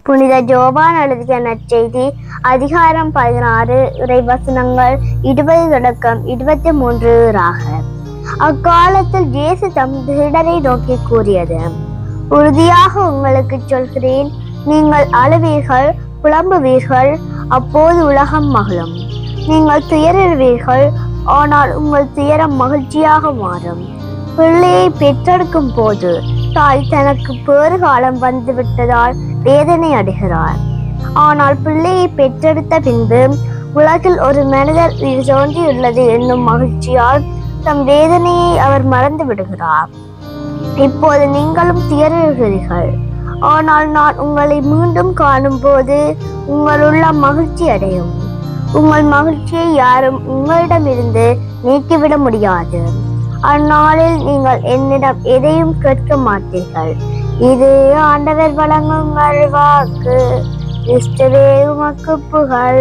புனித ஜோவான் எழுதிய நற்செய்தி அதிகாரம் 16 இறைவசனங்கள் 20 தொடக்கம் 23 ஆக. அக்காலத்தில் இயேசு தம் சீடரை நோக்கி கூறியது: உறுதியாக உங்களுக்கு சொல்கிறேன், நீங்கள் அழுவீர்கள், புலம்புவீர்கள், அப்போது உலகம் மகிழும். நீங்கள் துயருவீர்கள், ஆனால் உங்கள் துயரம் மகிழ்ச்சியாக மாறும். பிள்ளையை பெற்றெடுக்கும் போது தாய் தனக்கு பேறு காலம் வந்துவிட்டதால் வேதனை அடைகிறார். ஆனால் பிள்ளையை பெற்றெடுத்த பின்பு உலகில் ஒரு மனிதர் உயிர் தோன்றியுள்ளது என்னும் மகிழ்ச்சியால் தம் வேதனையை அவர் மறந்து விடுகிறார். இப்போது நீங்களும் துயருகிறீர்கள், ஆனால் நான் உங்களை மீண்டும் காணும் போது உங்களுள்ள மகிழ்ச்சி அடையும். உங்கள் மகிழ்ச்சியை யாரும் உங்களிடமிருந்து நீக்கிவிட முடியாது. அந்நாளில் நீங்கள் என்னிடம் எதையும் கேட்க மாட்டீர்கள். இது ஆண்டவர் வழங்கும் வாக்கு. கிறிஸ்துவே உமக்கு புகழ்.